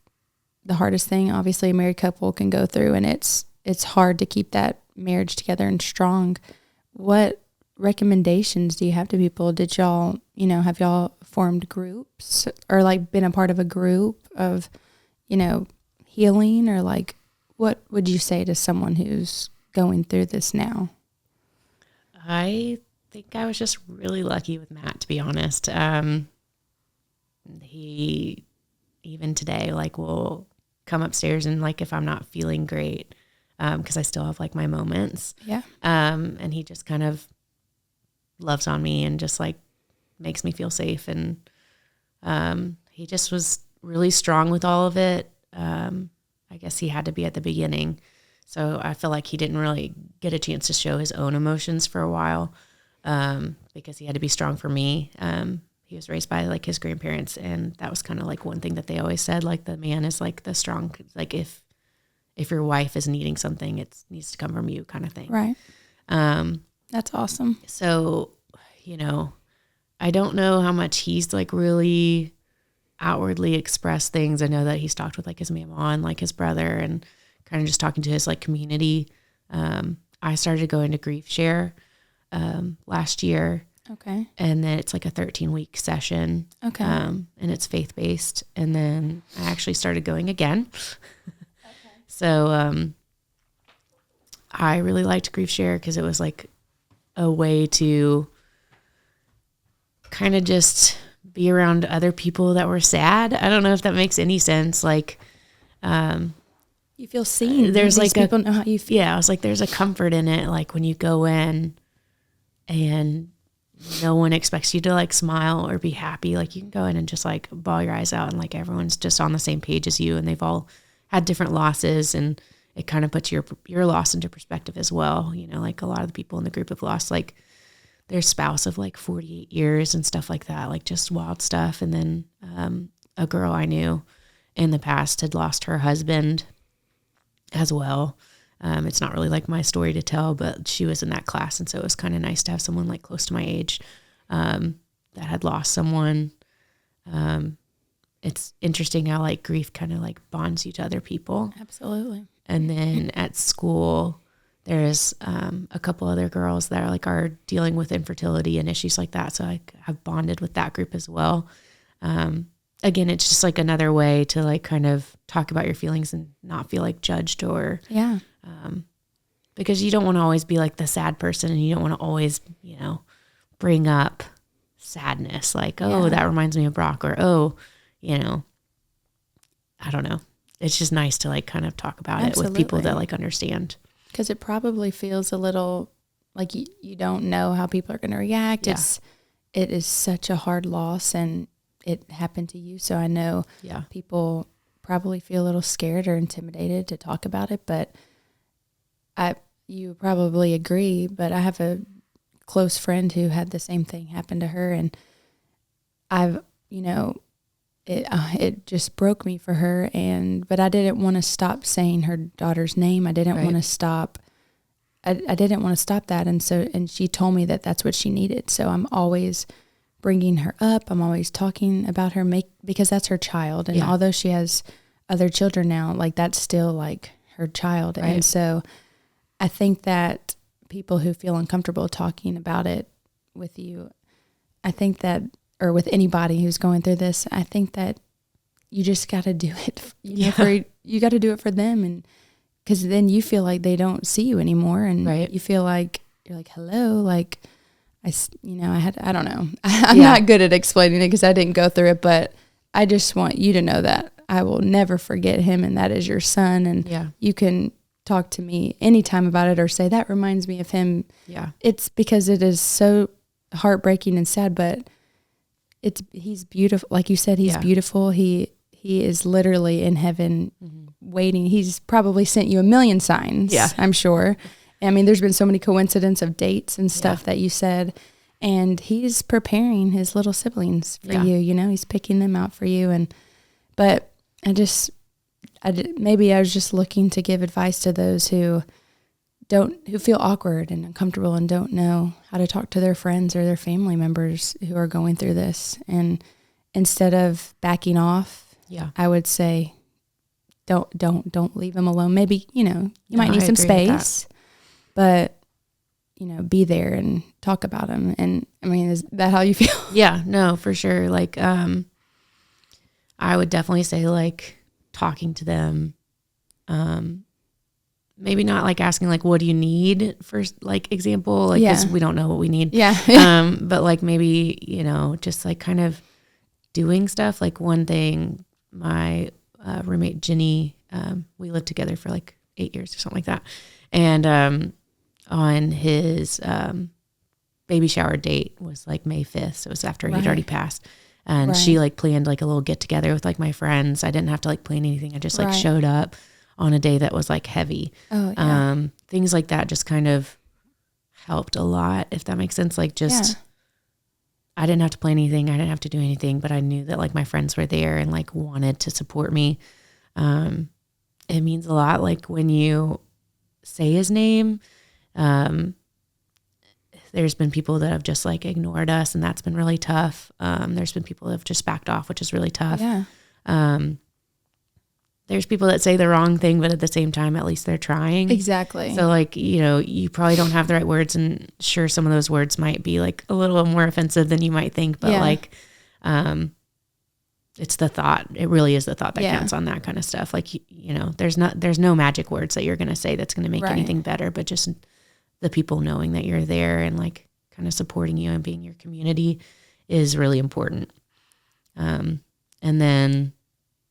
the hardest thing obviously a married couple can go through. And it's hard to keep that marriage together and strong. What recommendations do you have to people? Did y'all, have y'all formed groups or like been a part of a group of, healing, or like, what would you say to someone who's going through this now? I think I was just really lucky with Matt, to be honest. He, even today, like will come upstairs and like, if I'm not feeling great, cause I still have like my moments. Yeah. And he just kind of loves on me and just like makes me feel safe. And, he just was really strong with all of it. I guess he had to be at the beginning. So I feel like he didn't really get a chance to show his own emotions for a while, because he had to be strong for me. He was raised by like his grandparents, and that was kind of like one thing that they always said, like the man is like the strong, like if your wife is needing something, it needs to come from you, kind of thing. Right. That's awesome. So, I don't know how much he's like really outwardly expressed things. I know that he's talked with like his mama and like his brother, and kind of just talking to his like community. I started going to Grief Share last year. Okay. And then it's like a 13-week session. Okay. And it's faith-based. And then I actually started going again. Okay. So I really liked Grief Share because it was like a way to kind of just be around other people that were sad. I don't know if that makes any sense. Like, you feel seen. There's like people know how you feel. Yeah, I was like, there's a comfort in it. Like when you go in and no one expects you to like smile or be happy. Like you can go in and just like bawl your eyes out, and like everyone's just on the same page as you, and they've all had different losses, and it kind of puts your loss into perspective as well. Like a lot of the people in the group have lost like their spouse of like 48 years and stuff like that, like just wild stuff. And then a girl I knew in the past had lost her husband as well. It's not really like my story to tell, but she was in that class. And so it was kind of nice to have someone like close to my age that had lost someone. It's interesting how like grief kind of like bonds you to other people. Absolutely. And then at school, there's a couple other girls that are dealing with infertility and issues like that. So I have bonded with that group as well. Again, it's just like another way to like kind of talk about your feelings and not feel like judged or because you don't want to always be like the sad person, and you don't want to always, bring up sadness. Like, that reminds me of Brock, or, I don't know. It's just nice to like kind of talk about it with people that like understand. Because it probably feels a little like you don't know how people are going to react. Yeah. It is such a hard loss, and it happened to you. So I know people probably feel a little scared or intimidated to talk about it, but you probably agree, but I have a close friend who had the same thing happen to her, and it just broke me for her, but I didn't want to stop saying her daughter's name. I didn't want to stop. I didn't want to stop that, and she told me that that's what she needed. So I'm always bringing her up. I'm always talking about her, because that's her child, and although she has other children now, like that's still like her child, and so I think that people who feel uncomfortable talking about it with you, I think that, or with anybody who's going through this, I think that you just got to do it. You got to do it for them, and because then you feel like they don't see you anymore, and Right. you feel like you're like, hello, like I don't know. I'm not good at explaining it because I didn't go through it, but I just want you to know that I will never forget him, and that is your son, and you can talk to me anytime about it or say, that reminds me of him. Yeah. It's because it is so heartbreaking and sad, but he's beautiful. Like you said, he's beautiful. He is literally in heaven waiting. He's probably sent you a million signs, I'm sure. I mean, there's been so many coincidences of dates and stuff that you said, and he's preparing his little siblings for you, you know, he's picking them out for you. But maybe I was just looking to give advice to those who feel awkward and uncomfortable and don't know how to talk to their friends or their family members who are going through this. And instead of backing off, I would say, don't leave them alone. Maybe, you know, you might need some space, but you know, be there and talk about them. And I mean, is that how you feel? Yeah, no, for sure. Like, I would definitely say like talking to them, maybe not like asking like, what do you need for like example, like, cause we don't know what we need. But like maybe, you know, just like kind of doing stuff. Like one thing, my roommate, Jenny, we lived together for like 8 years or something like that. And, on his, baby shower date was like May 5th. So it was after he'd already passed. And she like planned like a little get together with like my friends. I didn't have to like plan anything. I just like showed up on a day that was like heavy. Things like that just kind of helped a lot, if that makes sense. Like just, I didn't have to plan anything. I didn't have to do anything, but I knew that like my friends were there and like wanted to support me. It means a lot. Like when you say his name, there's been people that have just like ignored us, and that's been really tough. There's been people that have just backed off, which is really tough. There's people that say the wrong thing, but at the same time, at least they're trying. Exactly. So like, you know, you probably don't have the right words, and sure, some of those words might be like a little more offensive than you might think, but like, it's the thought. It really is the thought that counts on that kind of stuff. Like, you know, there's no magic words that you're going to say that's going to make anything better, but just the people knowing that you're there and like kind of supporting you and being your community is really important. And then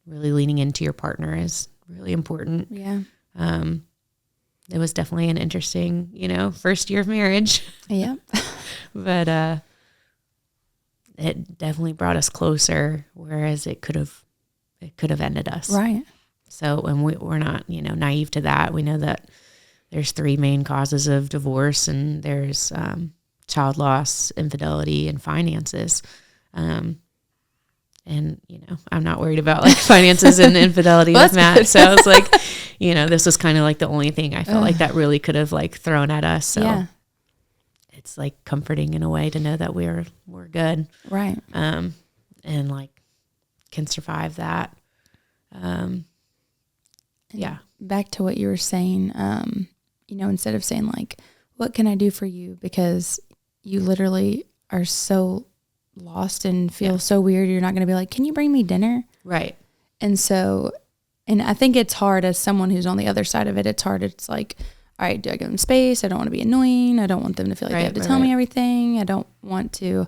really leaning into your partner is really important. It was definitely an interesting, you know, first year of marriage. But, it definitely brought us closer, whereas it could have ended us. So, and we're not, you know, naive to that. We know that there's 3 main causes of divorce, and there's child loss, infidelity, and finances. And, you know, I'm not worried about like finances and infidelity with Matt. Good. So I was like, you know, this was kind of like the only thing I felt like that really could have like thrown at us. So it's like comforting in a way to know that we're good. And like can survive that. Back to what you were saying, you know, instead of saying like, what can I do for you? Because you literally are so lost and feel so weird. You're not going to be like, can you bring me dinner? And so, and I think it's hard as someone who's on the other side of it. It's hard. It's like, all right, do I give them space? I don't want to be annoying. I don't want them to feel like they have to tell me everything. I don't want to,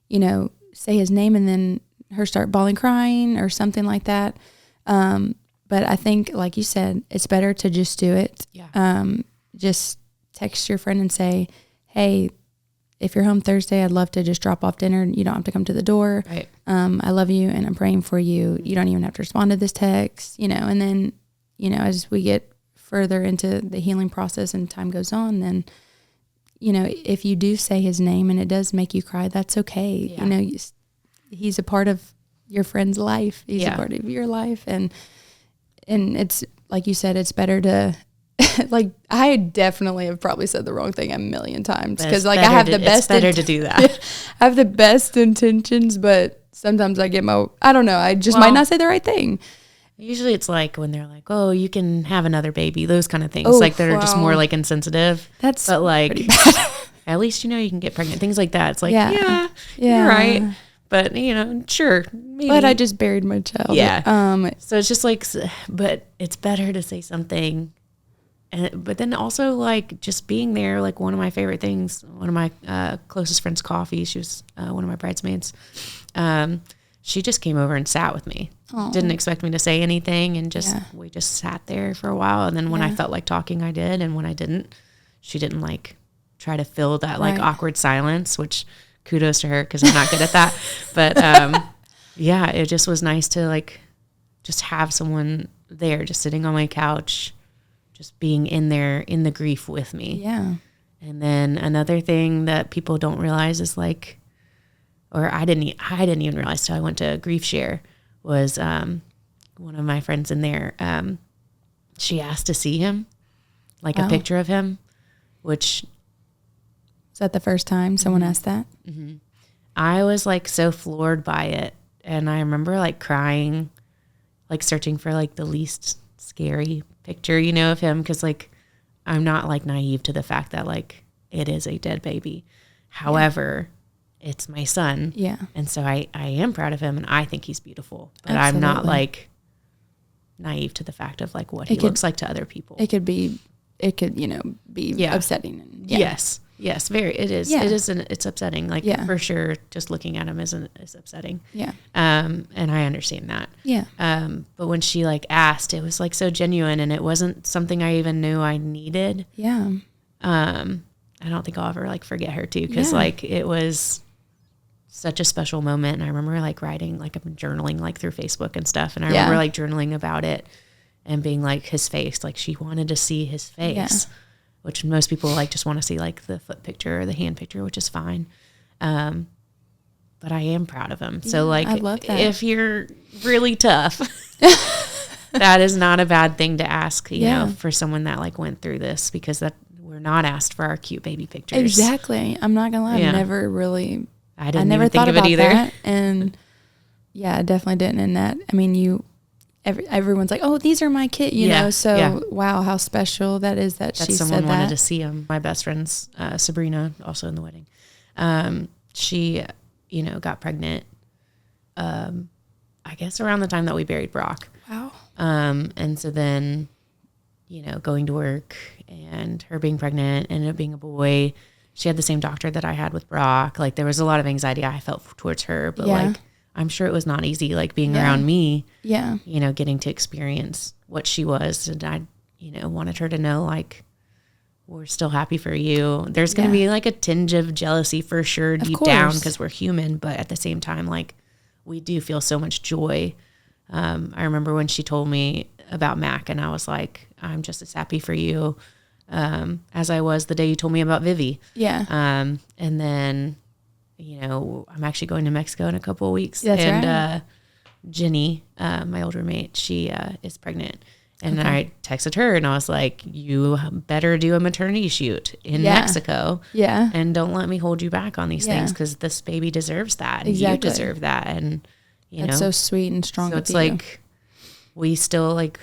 you know, say his name and then her start bawling, crying or something like that. But I think, like you said, it's better to just do it. Just text your friend and say, hey, if you're home Thursday, I'd love to just drop off dinner. You don't have to come to the door. I love you and I'm praying for you. You don't even have to respond to this text, you know. And then, you know, as we get further into the healing process and time goes on, then, you know, if you do say his name and it does make you cry, that's okay. You know, he's a part of your friend's life. He's a part of your life. And it's like you said, it's better to like, I definitely have probably said the wrong thing a million times because like I have the best. It's better to do that. I have the best intentions, but sometimes I get I don't know. I just might not say the right thing. Usually it's like when they're like, oh, you can have another baby, those kind of things. Like they're just more like insensitive. But like, at least, you know, you can get pregnant. Things like that. It's like, you're right. But, you know, sure. Maybe. But I just buried my child. So it's just like, but it's better to say something but then also like just being there, like one of my favorite things, one of my closest friends, Coffee, she was one of my bridesmaids. She just came over and sat with me. Aww. Didn't expect me to say anything, and we just sat there for a while. And then when I felt like talking, I did. And when I didn't, she didn't like try to fill that like awkward silence, which kudos to her because I'm not good at that. But yeah, it just was nice to like just have someone there, just sitting on my couch, just being in there in the grief with me. Yeah. And then another thing that people don't realize is like, or I didn't even realize till I went to Grief Share, was one of my friends in there. She asked to see him, like a picture of him, which. Is that the first time someone asked that? Mm-hmm. I was like so floored by it. And I remember like crying, like searching for like the least scary picture, you know, of him. Cause like, I'm not like naive to the fact that like it is a dead baby. However, it's my son. Yeah. And so I am proud of him and I think he's beautiful, but Absolutely. I'm not like naive to the fact of like what he looks like to other people. It could, you know, be upsetting. And, Yes. Very. It is. Yeah. It is. It's upsetting. Like for sure, just looking at him is upsetting. Yeah. And I understand that. Yeah. But when she like asked, it was like so genuine and it wasn't something I even knew I needed. Yeah. I don't think I'll ever like forget her too. Cause like it was such a special moment. And I remember like writing, like I'm journaling like through Facebook and stuff. And I remember like journaling about it and being like his face, like she wanted to see his face, which most people like just want to see like the foot picture or the hand picture, which is fine. But I am proud of him. So like, I love that. If you're really tough, that is not a bad thing to ask, you know, for someone that like went through this, because that we're not asked for our cute baby pictures. Exactly. I'm not gonna lie. Yeah. I never thought about that. And I definitely didn't. And that, I mean, everyone's like, oh, these are my kid, you know? So wow, how special that is that she said that. Someone wanted to see him. My best friend's Sabrina, also in the wedding. She, you know, got pregnant, I guess around the time that we buried Brock. Wow. And so then, you know, going to work and her being pregnant, ended up being a boy. She had the same doctor that I had with Brock. Like there was a lot of anxiety I felt towards her, but like, I'm sure it was not easy, like being around me, you know, getting to experience what she was. And I, you know, wanted her to know, like, we're still happy for you. There's going to be like a tinge of jealousy for sure deep down, because we're human. But at the same time, like we do feel so much joy. I remember when she told me about Mac and I was like, I'm just as happy for you as I was the day you told me about Vivi. Yeah. And then, you know, I'm actually going to Mexico in a couple of weeks. That's right. Jenny, my old roommate, she is pregnant. And I texted her and I was like, you better do a maternity shoot in Mexico. Yeah. And don't let me hold you back on these things, because this baby deserves that. And you deserve that. And, you know. That's so sweet and strong. So it's like, we still like,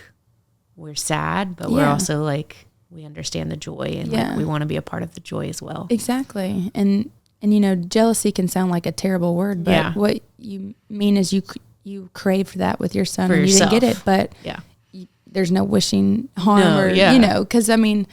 we're sad, but we're also like, we understand the joy and like, we want to be a part of the joy as well. Exactly. And you know, jealousy can sound like a terrible word, but what you mean is you crave for that with your son, and yourself. You didn't get it, but there's no wishing harm you know, because I mean,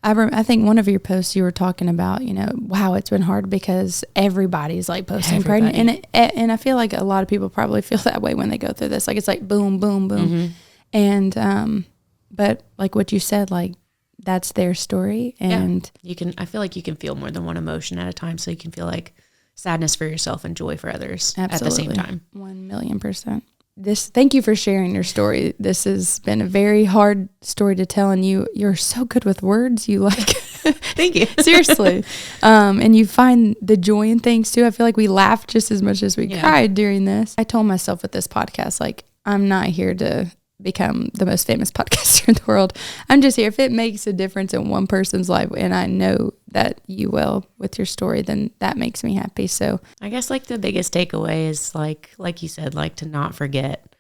I think one of your posts you were talking about, you know, wow, it's been hard because everybody's like posting pregnant, and I feel like a lot of people probably feel that way when they go through this. Like it's like boom, boom, boom, and but like what you said, like that's their story, and you can. I feel like you can feel more than one emotion at a time, so you can feel like sadness for yourself and joy for others at the same time. 1,000,000%. Thank you for sharing your story. This has been a very hard story to tell, and you're so good with words. You like, thank you. Seriously. And you find the joy in things too. I feel like we laughed just as much as we cried during this. I told myself with this podcast, like, I'm not here to become the most famous podcaster in the world. I'm just here. If it makes a difference in one person's life, and I know that you will with your story, then that makes me happy. So I guess like the biggest takeaway is like you said, like to not forget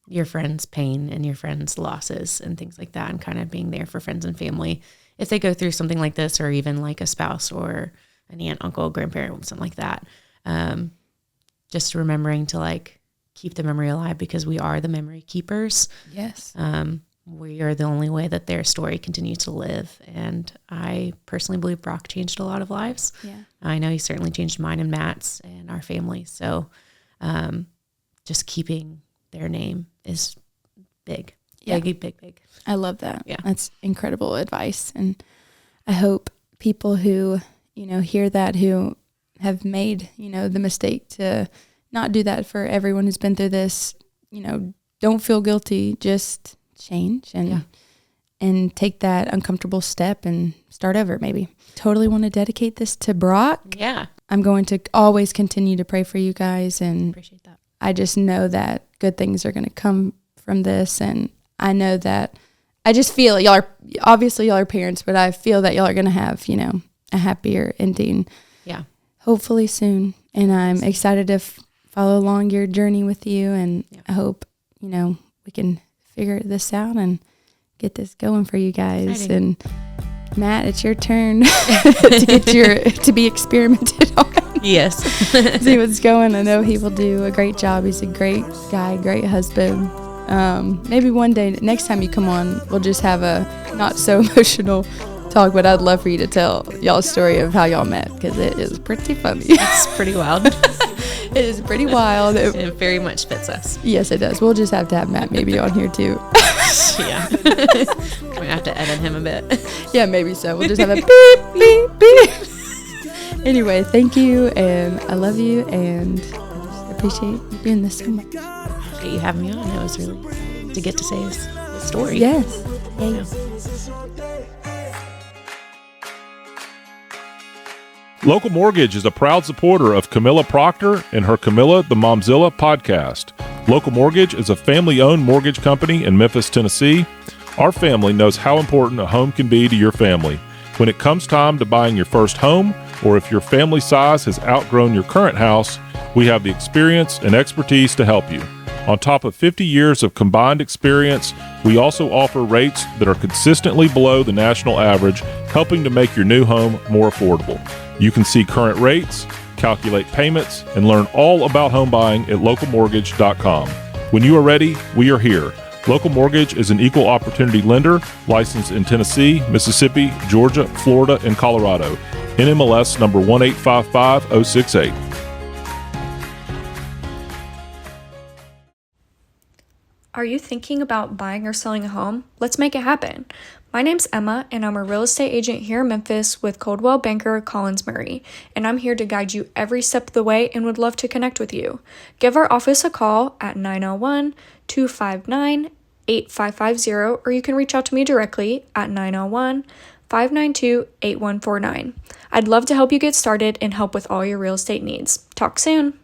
your friends' pain and your friends' losses and things like that, and kind of being there for friends and family if they go through something like this, or even like a spouse or an aunt, uncle, grandparent, something like that. Just remembering to like keep the memory alive, because we are the memory keepers. Yes. we are the only way that their story continues to live. And I personally believe Brock changed a lot of lives. Yeah. I know he certainly changed mine and Matt's and our family. So just keeping their name is big. Yeah. Big. I love that. Yeah. That's incredible advice. And I hope people who, hear that, who have made, the mistake to not do that for everyone who's been through this, don't feel guilty, just change and take that uncomfortable step and start over maybe. Totally want to dedicate this to Brock. Yeah. I'm going to always continue to pray for you guys, and Appreciate that. I just know that good things are going to come from this, and I know that I just feel y'all are parents, but I feel that y'all are going to have, a happier ending. Yeah. Hopefully soon. And I'm excited to follow along your journey with you, and I hope, we can figure this out and get this going for you guys. Exciting. And Matt, it's your turn to be experimented on. Yes. See what's going. I know he will do a great job. He's a great guy, great husband. Maybe one day, next time you come on, we'll just have a not so emotional talk, but I'd love for you to tell y'all's story of how y'all met, because it is pretty funny. It's pretty wild. It is pretty wild. It very much fits us. Yes, it does. We'll just have to have Matt maybe on here too. Yeah. We have to edit him a bit. Yeah, maybe so. We'll just have a beep, beep, beep. Anyway, thank you, and I love you, and I just appreciate you doing this so much. Appreciate you having me on. It was really exciting to get to say his story. Yes. Yeah. Local Mortgage is a proud supporter of Camilla Proctor and her Camilla the Momzilla podcast. Local Mortgage is a family-owned mortgage company in Memphis, Tennessee. Our family knows how important a home can be to your family. When it comes time to buying your first home, or if your family size has outgrown your current house, we have the experience and expertise to help you. On top of 50 years of combined experience, we also offer rates that are consistently below the national average, helping to make your new home more affordable. You can see current rates, calculate payments, and learn all about home buying at localmortgage.com. When you are ready, we are here. Local Mortgage is an equal opportunity lender licensed in Tennessee, Mississippi, Georgia, Florida, and Colorado. NMLS number 1855068. Are you thinking about buying or selling a home? Let's make it happen. My name's Emma, and I'm a real estate agent here in Memphis with Coldwell Banker Collins Murray, and I'm here to guide you every step of the way and would love to connect with you. Give our office a call at 901-259-8550, or you can reach out to me directly at 901-592-8149. I'd love to help you get started and help with all your real estate needs. Talk soon.